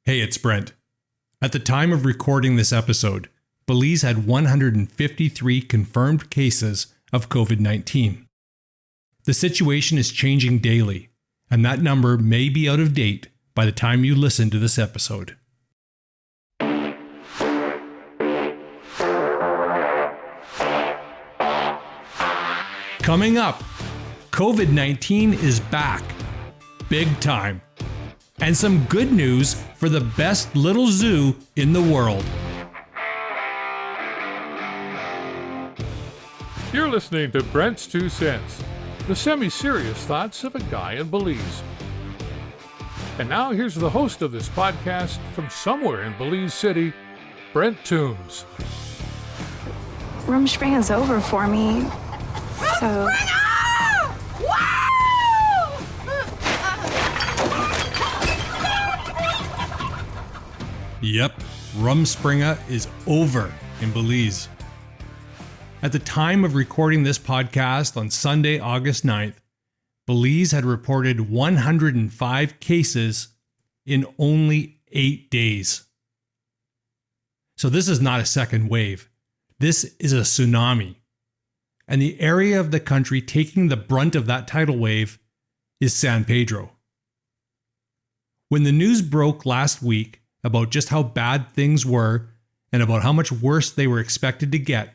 Hey, it's Brent. At the time of recording this episode, Belize had 153 confirmed cases of COVID-19. The situation is changing daily, and that number may be out of date by the time you listen to this episode. Coming up, COVID-19 is back. Big time. And some good news for the best little zoo in the world. You're listening to Brent's 2 Cents, the semi-serious thoughts of a guy in Belize. And now here's the host of this podcast from somewhere in Belize City, Brent Toombs. Rumspringa is over for me, so... Yep, Rumspringa is over in Belize. At the time of recording this podcast on Sunday, August 9th, Belize had reported 105 cases in only 8 days. So this is not a second wave. This is a tsunami. And the area of the country taking the brunt of that tidal wave is San Pedro. When the news broke last week about just how bad things were and about how much worse they were expected to get,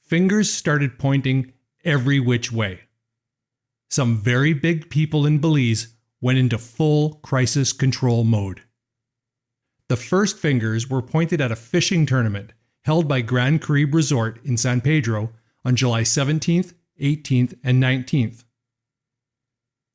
fingers started pointing every which way. Some very big people in Belize went into full crisis control mode. The first fingers were pointed at a fishing tournament held by Grand Caribe Resort in San Pedro on July 17th, 18th, and 19th.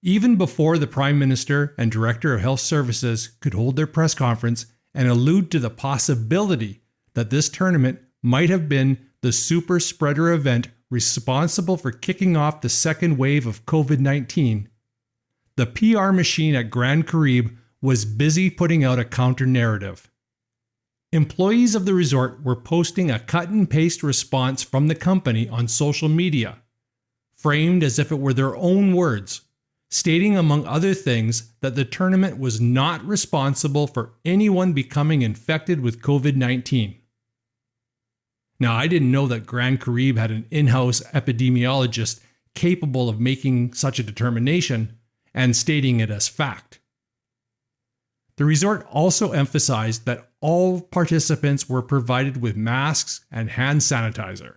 Even before the Prime Minister and Director of Health Services could hold their press conference and allude to the possibility that this tournament might have been the super spreader event responsible for kicking off the second wave of COVID-19, the PR machine at Grand Caribe was busy putting out a counter-narrative. Employees of the resort were posting a cut-and-paste response from the company on social media, framed as if it were their own words, stating among other things that the tournament was not responsible for anyone becoming infected with COVID-19. Now, I didn't know that Grand Caribe had an in-house epidemiologist capable of making such a determination and stating it as fact. The resort also emphasized that all participants were provided with masks and hand sanitizer.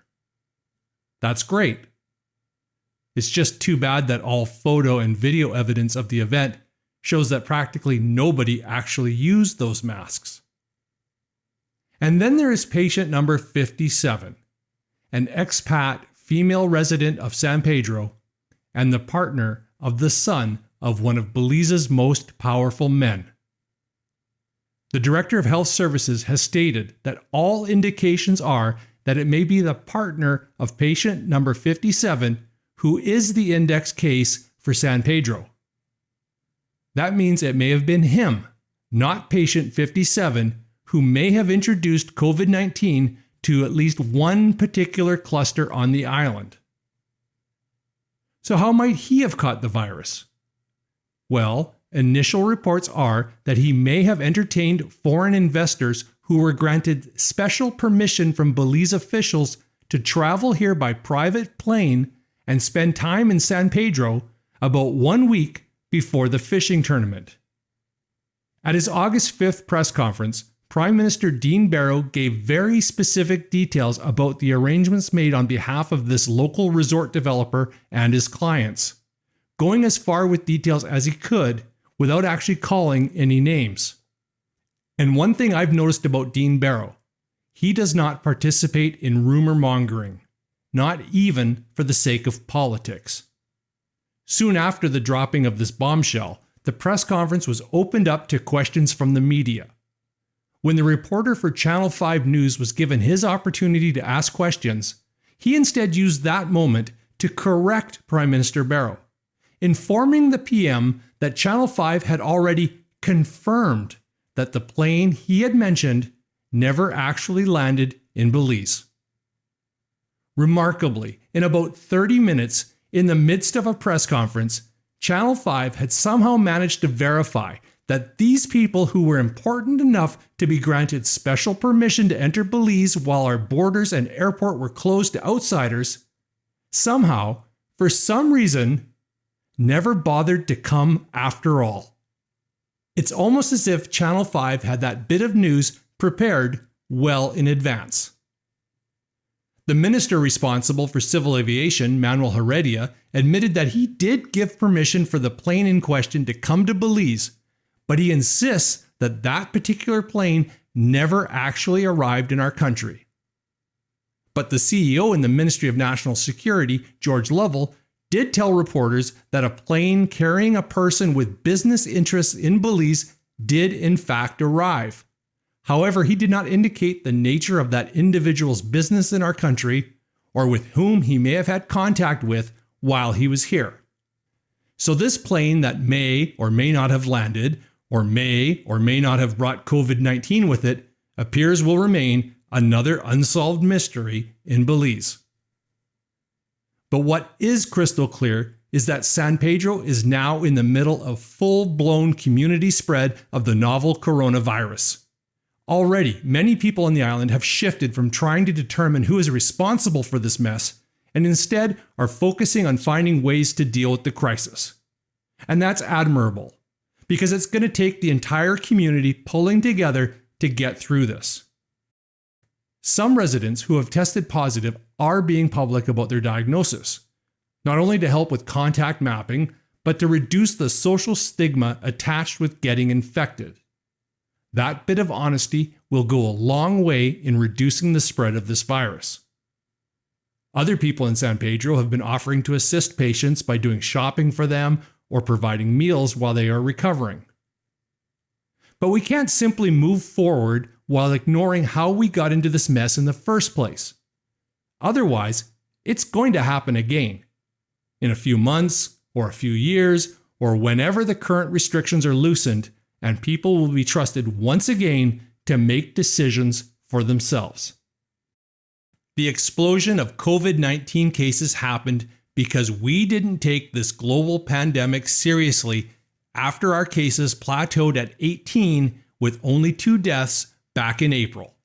That's great. It's just too bad that all photo and video evidence of the event shows that practically nobody actually used those masks. And then there is patient number 57, an expat female resident of San Pedro and the partner of the son of one of Belize's most powerful men. The Director of Health Services has stated that all indications are that it may be the partner of patient number 57 who is the index case for San Pedro. That means it may have been him, not patient 57, who may have introduced COVID-19 to at least one particular cluster on the island. So how might he have caught the virus? Well, initial reports are that he may have entertained foreign investors who were granted special permission from Belize officials to travel here by private plane and spend time in San Pedro about 1 week before the fishing tournament. At his August 5th press conference, Prime Minister Dean Barrow gave very specific details about the arrangements made on behalf of this local resort developer and his clients, going as far with details as he could without actually calling any names. And one thing I've noticed about Dean Barrow, he does not participate in rumor mongering, not even for the sake of politics. Soon after the dropping of this bombshell, the press conference was opened up to questions from the media. When the reporter for Channel 5 News was given his opportunity to ask questions, he instead used that moment to correct Prime Minister Barrow, informing the PM that Channel 5 had already confirmed that the plane he had mentioned never actually landed in Belize. Remarkably, in about 30 minutes, in the midst of a press conference, Channel 5 had somehow managed to verify that these people who were important enough to be granted special permission to enter Belize while our borders and airport were closed to outsiders, somehow, for some reason, never bothered to come after all. It's almost as if Channel 5 had that bit of news prepared well in advance. The minister responsible for civil aviation, Manuel Heredia, admitted that he did give permission for the plane in question to come to Belize, but he insists that that particular plane never actually arrived in our country. But the CEO in the Ministry of National Security, George Lovell, did tell reporters that a plane carrying a person with business interests in Belize did in fact arrive. However, he did not indicate the nature of that individual's business in our country or with whom he may have had contact with while he was here. So this plane that may or may not have landed or may not have brought COVID-19 with it appears will remain another unsolved mystery in Belize. But what is crystal clear is that San Pedro is now in the middle of full-blown community spread of the novel coronavirus. Already, many people on the island have shifted from trying to determine who is responsible for this mess and instead are focusing on finding ways to deal with the crisis. And that's admirable, because it's going to take the entire community pulling together to get through this. Some residents who have tested positive are being public about their diagnosis, not only to help with contact mapping, but to reduce the social stigma attached with getting infected. That bit of honesty will go a long way in reducing the spread of this virus. Other people in San Pedro have been offering to assist patients by doing shopping for them or providing meals while they are recovering. But we can't simply move forward while ignoring how we got into this mess in the first place. Otherwise, it's going to happen again. In a few months, or a few years, or whenever the current restrictions are loosened, and people will be trusted once again to make decisions for themselves. The explosion of COVID-19 cases happened because we didn't take this global pandemic seriously after our cases plateaued at 18 with only 2 deaths back in April.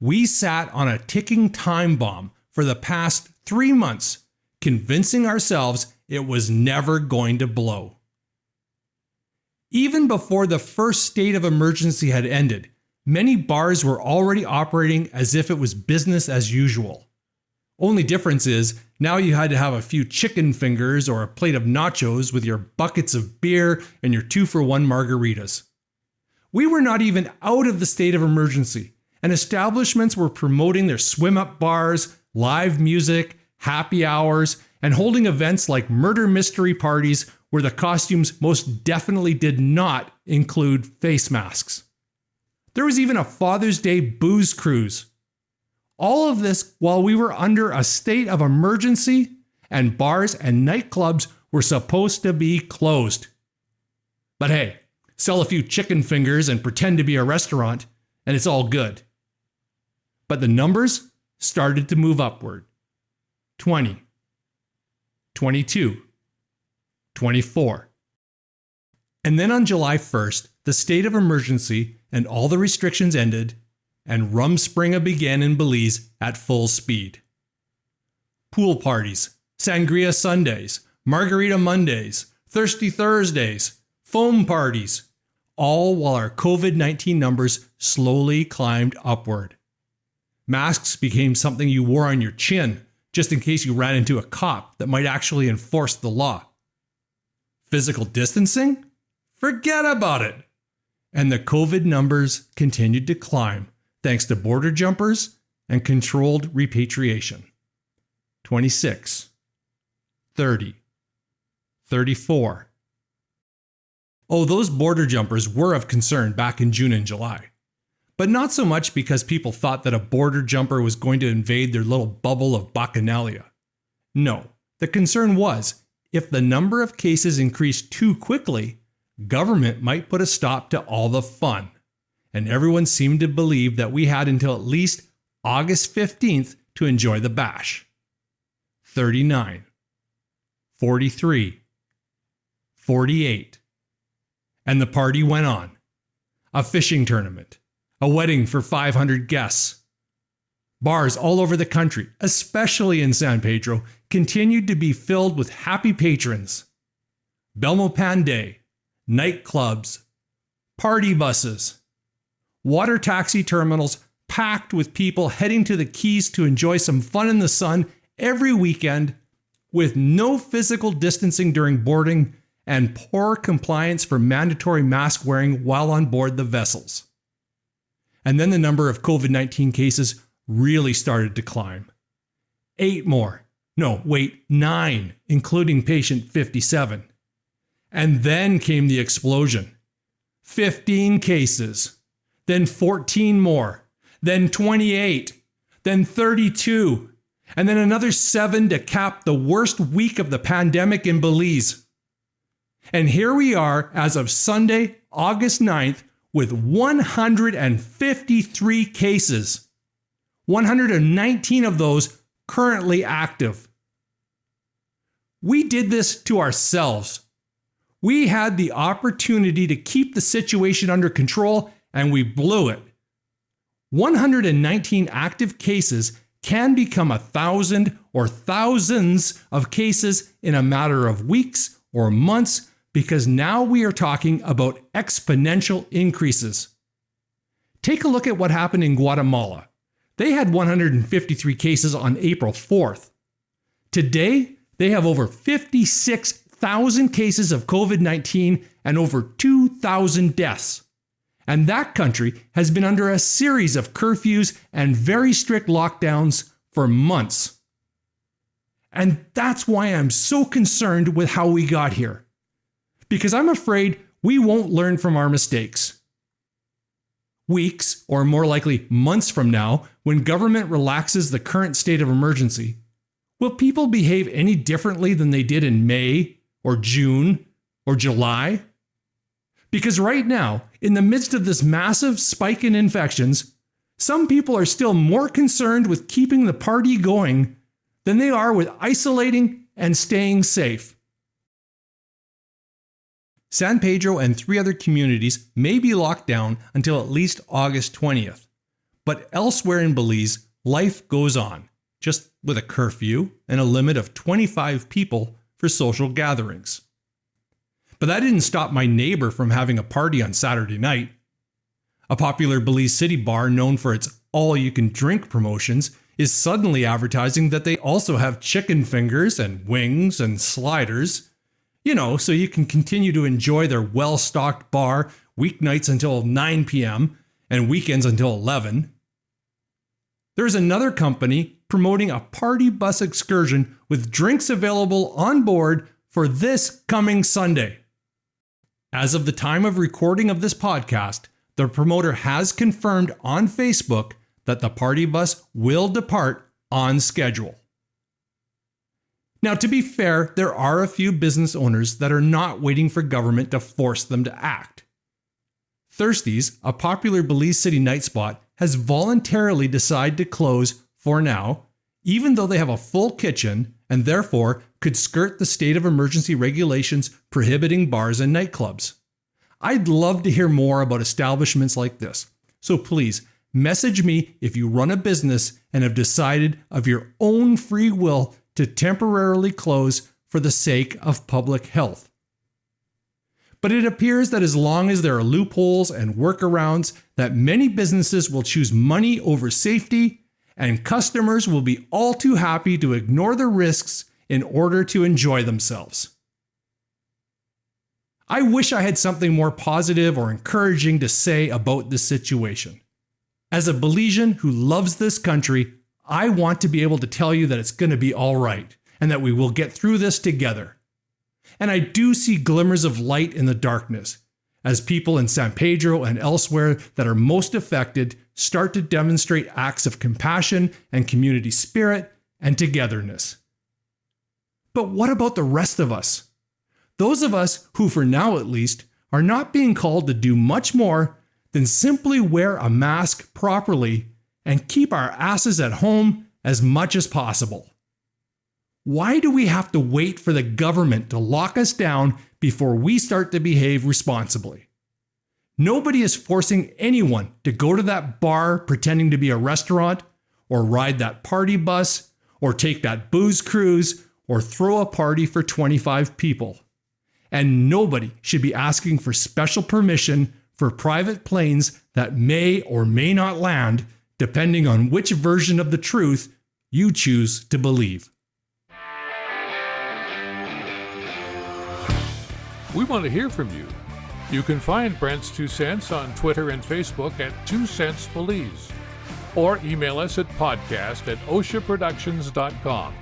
We sat on a ticking time bomb for the past 3 months, convincing ourselves it was never going to blow. Even before the first state of emergency had ended, many bars were already operating as if it was business as usual. Only difference is, now you had to have a few chicken fingers or a plate of nachos with your buckets of beer and your 2-for-1 margaritas. We were not even out of the state of emergency, and establishments were promoting their swim-up bars, live music, happy hours, and holding events like murder mystery parties where the costumes most definitely did not include face masks. There was even a Father's Day booze cruise. All of this while we were under a state of emergency and bars and nightclubs were supposed to be closed. But hey, sell a few chicken fingers and pretend to be a restaurant, and it's all good. But the numbers started to move upward. 20, 22, 24. And then on July 1st, the state of emergency and all the restrictions ended, and Rumspringa began in Belize at full speed. Pool parties, sangria Sundays, margarita Mondays, thirsty Thursdays, foam parties, all while our COVID-19 numbers slowly climbed upward. Masks became something you wore on your chin, just in case you ran into a cop that might actually enforce the law. Physical distancing? Forget about it! And the COVID numbers continued to climb thanks to border jumpers and controlled repatriation. 26, 30, 34. Oh, those border jumpers were of concern back in June and July. But not so much because people thought that a border jumper was going to invade their little bubble of bacchanalia. No, the concern was, if the number of cases increased too quickly, government might put a stop to all the fun. And everyone seemed to believe that we had until at least August 15th to enjoy the bash. 39, 43, 48. And the party went on. A fishing tournament, a wedding for 500 guests. Bars all over the country, especially in San Pedro, continued to be filled with happy patrons. Belmopan Day, nightclubs, party buses, water taxi terminals packed with people heading to the Keys to enjoy some fun in the sun every weekend, with no physical distancing during boarding and poor compliance for mandatory mask wearing while on board the vessels. And then the number of COVID-19 cases really started to climb. 9, including patient 57. And then came the explosion. 15 cases, then 14 more, then 28, then 32, and then another 7 to cap the worst week of the pandemic in Belize. And here we are as of Sunday, August 9th, with 153 cases. 119 of those currently active. We did this to ourselves. We had the opportunity to keep the situation under control, and we blew it. 119 active cases can become 1,000 or thousands of cases in a matter of weeks or months, because now we are talking about exponential increases. Take a look at what happened in Guatemala. They had 153 cases on April 4th. Today, they have over 56,000 cases of COVID-19 and over 2,000 deaths. And that country has been under a series of curfews and very strict lockdowns for months. And that's why I'm so concerned with how we got here. Because I'm afraid we won't learn from our mistakes. Weeks, or more likely months from now, when government relaxes the current state of emergency, will people behave any differently than they did in May, or June, or July? Because right now, in the midst of this massive spike in infections, some people are still more concerned with keeping the party going than they are with isolating and staying safe. San Pedro and 3 other communities may be locked down until at least August 20th. But elsewhere in Belize, life goes on, just with a curfew and a limit of 25 people for social gatherings. But that didn't stop my neighbor from having a party on Saturday night. A popular Belize City bar known for its all-you-can-drink promotions is suddenly advertising that they also have chicken fingers and wings and sliders. So you can continue to enjoy their well-stocked bar weeknights until 9 p.m. and weekends until 11. There's another company promoting a party bus excursion with drinks available on board for this coming Sunday. As of the time of recording of this podcast, the promoter has confirmed on Facebook that the party bus will depart on schedule. Now, to be fair, there are a few business owners that are not waiting for government to force them to act. Thirsties, a popular Belize City night spot, has voluntarily decided to close for now, even though they have a full kitchen and therefore could skirt the state of emergency regulations prohibiting bars and nightclubs. I'd love to hear more about establishments like this, so please message me if you run a business and have decided of your own free will to temporarily close for the sake of public health. But it appears that as long as there are loopholes and workarounds, that many businesses will choose money over safety, and customers will be all too happy to ignore the risks in order to enjoy themselves. I wish I had something more positive or encouraging to say about this situation. As a Belizean who loves this country, I want to be able to tell you that it's going to be all right and that we will get through this together. And I do see glimmers of light in the darkness as people in San Pedro and elsewhere that are most affected start to demonstrate acts of compassion and community spirit and togetherness. But what about the rest of us? Those of us who, for now at least, are not being called to do much more than simply wear a mask properly and keep our asses at home as much as possible. Why do we have to wait for the government to lock us down before we start to behave responsibly. Nobody is forcing anyone to go to that bar pretending to be a restaurant, or ride that party bus, or take that booze cruise, or throw a party for 25 people. And nobody should be asking for special permission for private planes that may or may not land, depending on which version of the truth you choose to believe. We want to hear from you. You can find Brent's 2 Cents on Twitter and Facebook at 2 Cents Belize, or email us at podcast@oxaproductions.com.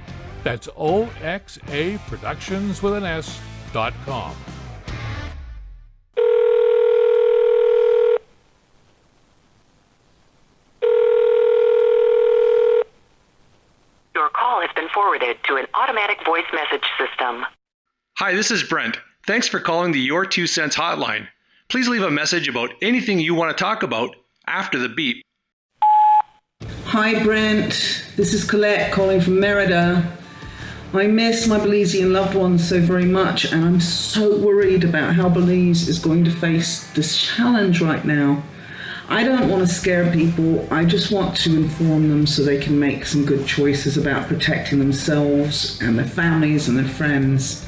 That's OXA Productions with an S.com. Your call has been forwarded to an automatic voice message system. Hi, this is Brent. Thanks for calling the Your 2 Cents hotline. Please leave a message about anything you want to talk about after the beep. Hi Brent, this is Colette calling from Merida. I miss my Belizean loved ones so very much, and I'm so worried about how Belize is going to face this challenge right now. I don't want to scare people, I just want to inform them so they can make some good choices about protecting themselves and their families and their friends.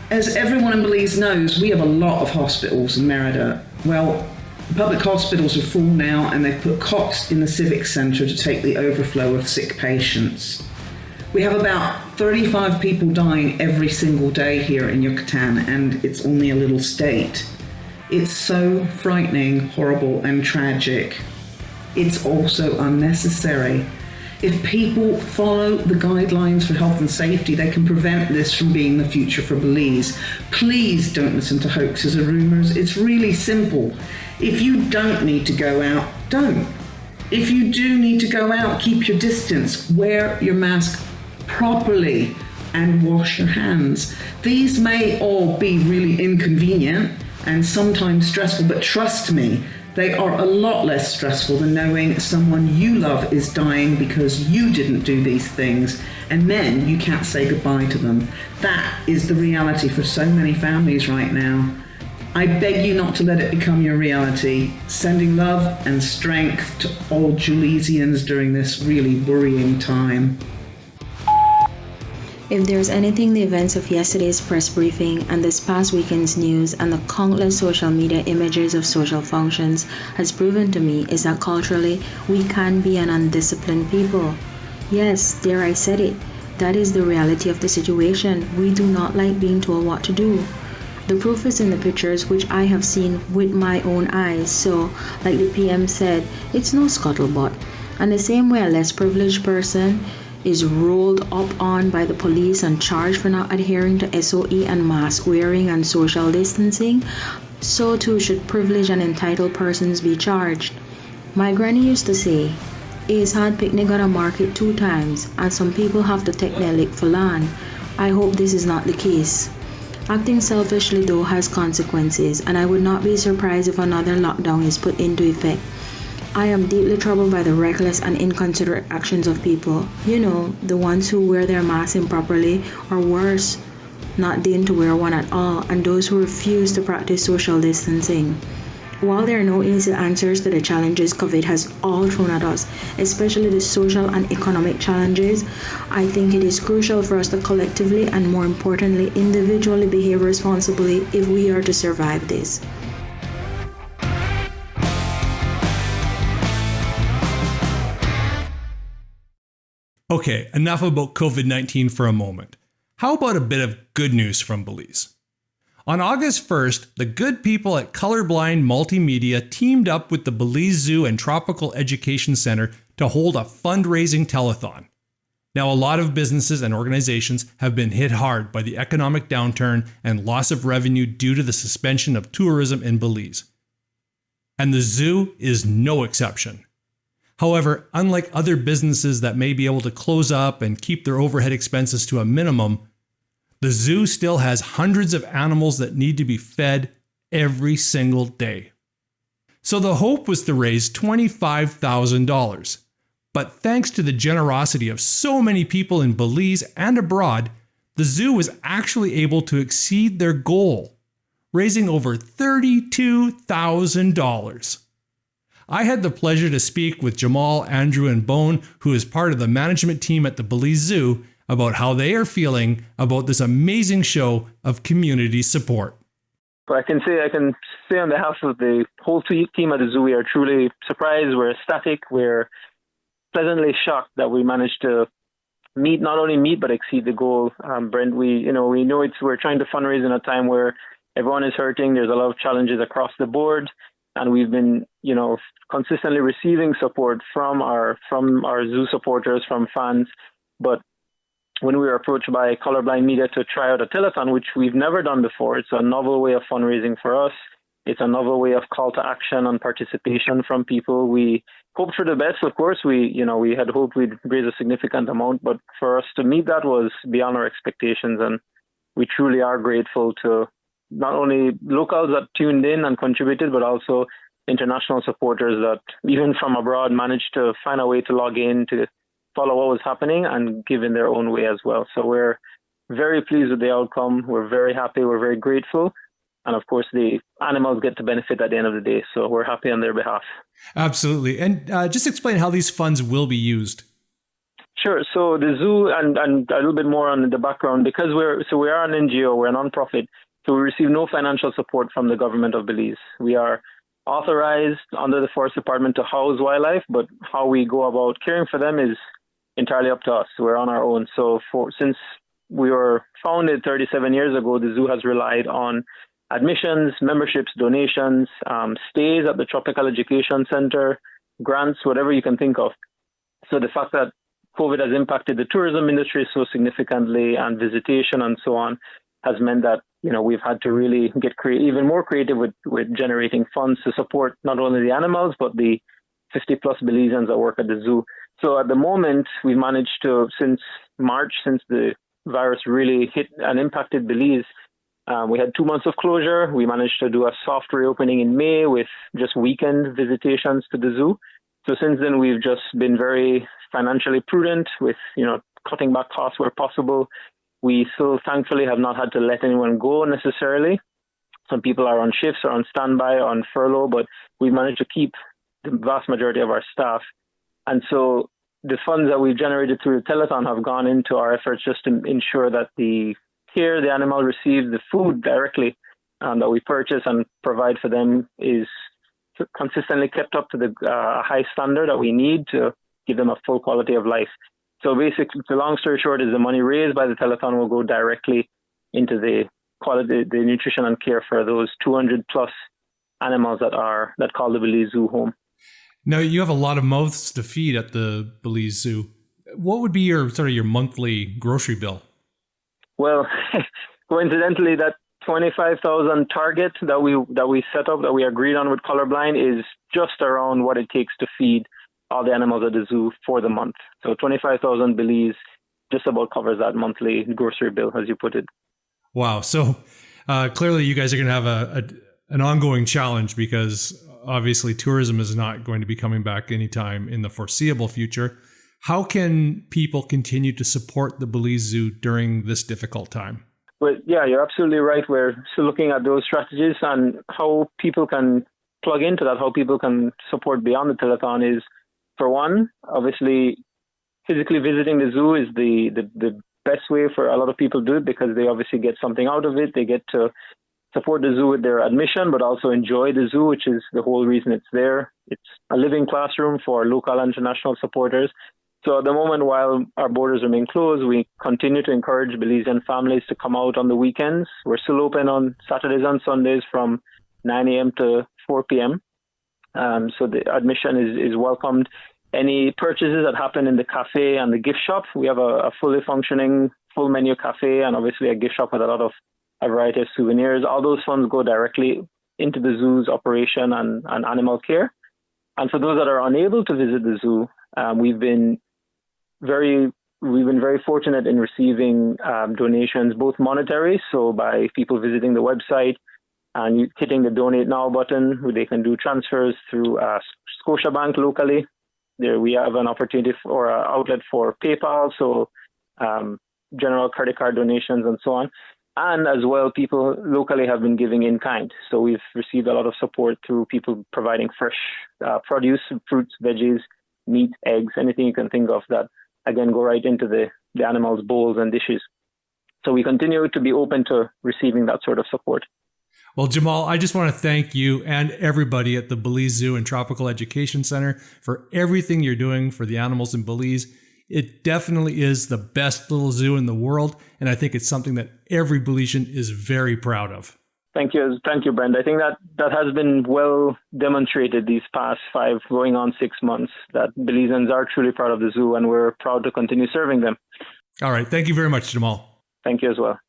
As everyone in Belize knows, we have a lot of hospitals in Merida. Well, the public hospitals are full now, and they've put cots in the civic centre to take the overflow of sick patients. We have about 35 people dying every single day here in Yucatan, and it's only a little state. It's so frightening, horrible, and tragic. It's also unnecessary. If people follow the guidelines for health and safety, they can prevent this from being the future for Belize. Please don't listen to hoaxes or rumours. It's really simple. If you don't need to go out, don't. If you do need to go out, keep your distance, wear your mask properly, and wash your hands. These may all be really inconvenient and sometimes stressful, but trust me, they are a lot less stressful than knowing someone you love is dying because you didn't do these things, and then you can't say goodbye to them. That is the reality for so many families right now. I beg you not to let it become your reality. Sending love and strength to all Belizeans during this really worrying time. If there's anything the events of yesterday's press briefing and this past weekend's news and the countless social media images of social functions has proven to me, is that culturally we can be an undisciplined people. Yes, there I said it. That is the reality of the situation. We do not like being told what to do. The proof is in the pictures which I have seen with my own eyes, so like the PM said, it's no scuttlebutt. And the same way a less privileged person is rolled up on by the police and charged for not adhering to SOE and mask wearing and social distancing, so too should privileged and entitled persons be charged. My granny used to say, "It's hard picnic on a market 2 times, and some people have to take their lick for land." I hope this is not the case. Acting selfishly though has consequences, and I would not be surprised if another lockdown is put into effect. I am deeply troubled by the reckless and inconsiderate actions of people. You know, the ones who wear their masks improperly, or worse, not deign to wear one at all, and those who refuse to practice social distancing. While there are no easy answers to the challenges COVID has all thrown at us, especially the social and economic challenges, I think it is crucial for us to collectively and more importantly individually behave responsibly if we are to survive this. Okay, enough about COVID-19 for a moment. How about a bit of good news from Belize? On August 1st, the good people at Colorblind Multimedia teamed up with the Belize Zoo and Tropical Education Center to hold a fundraising telethon. Now, a lot of businesses and organizations have been hit hard by the economic downturn and loss of revenue due to the suspension of tourism in Belize. And the zoo is no exception. However, unlike other businesses that may be able to close up and keep their overhead expenses to a minimum, the zoo still has hundreds of animals that need to be fed every single day. So the hope was to raise $25,000. But thanks to the generosity of so many people in Belize and abroad, the zoo was actually able to exceed their goal, raising over $32,000. I had the pleasure to speak with Jamal, Andrew, and Bone, who is part of the management team at the Belize Zoo, about how they are feeling about this amazing show of community support. I can say on behalf of the whole team at the zoo, we are truly surprised, we're ecstatic, we're pleasantly shocked that we managed to not only meet but exceed the goal. Brent, we know we're trying to fundraise in a time where everyone is hurting. There's a lot of challenges across the board, and we've been consistently receiving support from our zoo supporters, from fans. But when we were approached by Colorblind Media to try out a telethon, which we've never done before, it's a novel way of fundraising for us. It's a novel way of call to action and participation from people. We hoped for the best, of course. We had hoped we'd raise a significant amount, but for us to meet that was beyond our expectations, and we truly are grateful to not only locals that tuned in and contributed, but also international supporters that even from abroad managed to find a way to log in to follow what was happening and give in their own way as well. So we're very pleased with the outcome. We're very happy. We're very grateful. And of course, the animals get to benefit at the end of the day. So we're happy on their behalf. Absolutely. And just explain how these funds will be used. Sure. So the zoo, and a little bit more on the background, because we are an NGO, we're a nonprofit, so we receive no financial support from the government of Belize. We are authorized under the Forest Department to house wildlife, but how we go about caring for them is entirely up to us. We're on our own. So since we were founded 37 years ago, the zoo has relied on admissions, memberships, donations, stays at the Tropical Education Center, grants, whatever you can think of. So the fact that COVID has impacted the tourism industry so significantly and visitation and so on has meant that we've had to really get even more creative with generating funds to support not only the animals but the 50 plus Belizeans that work at the zoo. So at the moment, we've managed to, since March, since the virus really hit and impacted Belize, we had 2 months of closure. We managed to do a soft reopening in May with just weekend visitations to the zoo. So since then, we've just been very financially prudent with, cutting back costs where possible. We still, thankfully, have not had to let anyone go necessarily. Some people are on shifts or on standby, on furlough, but we've managed to keep the vast majority of our staff. And so the funds that we've generated through the telethon have gone into our efforts just to ensure that the animal receives the food directly that we purchase and provide for them is consistently kept up to the high standard that we need to give them a full quality of life. So basically, the long story short is the money raised by the telethon will go directly into the nutrition and care for those 200 plus animals that call the Belize Zoo home. Now, you have a lot of mouths to feed at the Belize Zoo. What would be your monthly grocery bill? Well, coincidentally, that 25,000 target that we set up, that we agreed on with Colorblind, is just around what it takes to feed all the animals at the zoo for the month. So 25,000 Belize just about covers that monthly grocery bill, as you put it. Wow. So clearly you guys are going to have an ongoing challenge, because obviously tourism is not going to be coming back anytime in the foreseeable future. How can people continue to support the Belize Zoo during this difficult time? Well, yeah, you're absolutely right. We're still looking at those strategies, and how people can plug into that, how people can support beyond the telethon is, for one, obviously, physically visiting the zoo is the best way for a lot of people to do it, because they obviously get something out of it. They get to support the zoo with their admission, but also enjoy the zoo, which is the whole reason it's there. It's a living classroom for local and international supporters. So at the moment, while our borders remain closed, we continue to encourage Belizean families to come out on the weekends. We're still open on Saturdays and Sundays from 9 a.m. to 4 p.m. So the admission is welcomed. Any purchases that happen in the cafe and the gift shop, we have a fully functioning full menu cafe, and obviously a gift shop with a variety of souvenirs. All those funds go directly into the zoo's operation and animal care. And for those that are unable to visit the zoo, we've been very fortunate in receiving donations, both monetary, so by people visiting the website and hitting the Donate Now button, where they can do transfers through Scotiabank locally. There we have an opportunity for an outlet for PayPal, so general credit card donations and so on. And as well, people locally have been giving in kind. So we've received a lot of support through people providing fresh produce, fruits, veggies, meat, eggs, anything you can think of that, again, go right into the animals' bowls and dishes. So we continue to be open to receiving that sort of support. Well, Jamal, I just want to thank you and everybody at the Belize Zoo and Tropical Education Center for everything you're doing for the animals in Belize. It definitely is the best little zoo in the world, and I think it's something that every Belizean is very proud of. Thank you, Brent. I think that has been well demonstrated these past 5, going on 6 months, that Belizeans are truly proud of the zoo, and we're proud to continue serving them. All right. Thank you very much, Jamal. Thank you as well.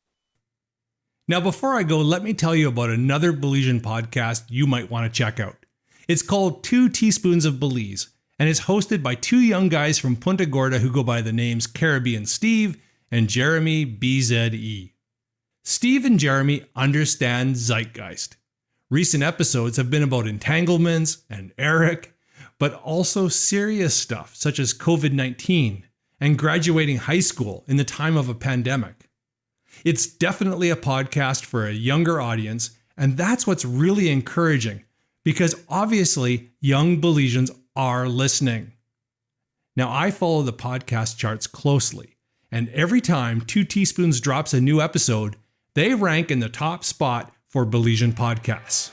Now, before I go, let me tell you about another Belizean podcast you might want to check out. It's called 2 Teaspoons of Belize, and it's hosted by 2 young guys from Punta Gorda who go by the names Caribbean Steve and Jeremy BZE. Steve and Jeremy understand zeitgeist. Recent episodes have been about entanglements and Eric, but also serious stuff such as COVID-19 and graduating high school in the time of a pandemic. It's definitely a podcast for a younger audience, and that's what's really encouraging, because obviously young Belizeans are listening. Now, I follow the podcast charts closely, and every time 2 Teaspoons drops a new episode, they rank in the top spot for Belizean podcasts.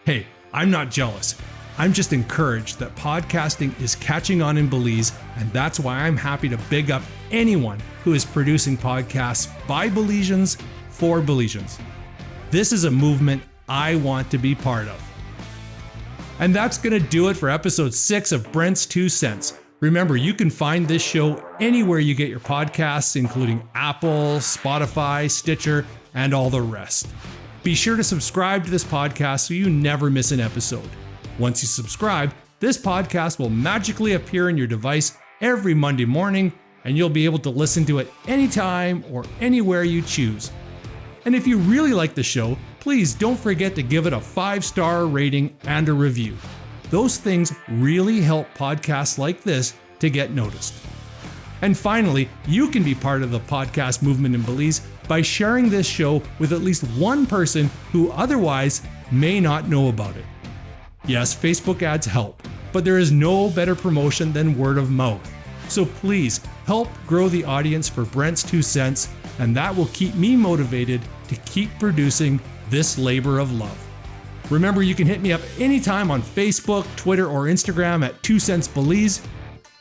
Hey, I'm not jealous. I'm just encouraged that podcasting is catching on in Belize, and that's why I'm happy to big up anyone who is producing podcasts by Belizeans for Belizeans. This is a movement I want to be part of. And that's going to do it for episode 6 of Brent's 2 Cents. Remember, you can find this show anywhere you get your podcasts, including Apple, Spotify, Stitcher, and all the rest. Be sure to subscribe to this podcast so you never miss an episode. Once you subscribe, this podcast will magically appear in your device every Monday morning, and you'll be able to listen to it anytime or anywhere you choose. And if you really like the show, please don't forget to give it a 5-star rating and a review. Those things really help podcasts like this to get noticed. And finally, you can be part of the podcast movement in Belize by sharing this show with at least one person who otherwise may not know about it. Yes, Facebook ads help, but there is no better promotion than word of mouth. So please help grow the audience for Brent's 2 Cents, and that will keep me motivated to keep producing this labor of love. Remember, you can hit me up anytime on Facebook, Twitter, or Instagram at 2 Cents Belize,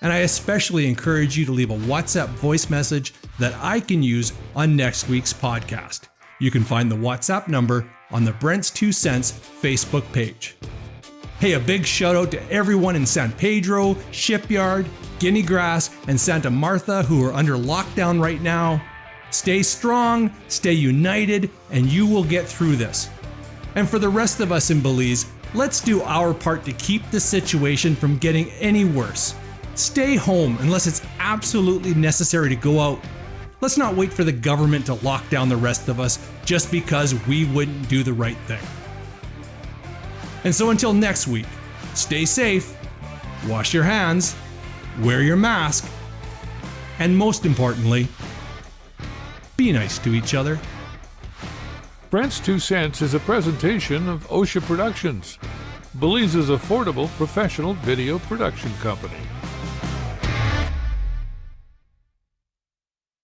and I especially encourage you to leave a WhatsApp voice message that I can use on next week's podcast. You can find the WhatsApp number on the Brent's 2 Cents Facebook page. Hey, a big shout out to everyone in San Pedro, Shipyard, Guinea Grass, and Santa Martha who are under lockdown right now. Stay strong, stay united, and you will get through this. And for the rest of us in Belize, let's do our part to keep the situation from getting any worse. Stay home unless it's absolutely necessary to go out. Let's not wait for the government to lock down the rest of us just because we wouldn't do the right thing. And so until next week, stay safe, wash your hands, wear your mask, and most importantly, be nice to each other. Brent's 2 Cents is a presentation of OSHA Productions, Belize's affordable professional video production company.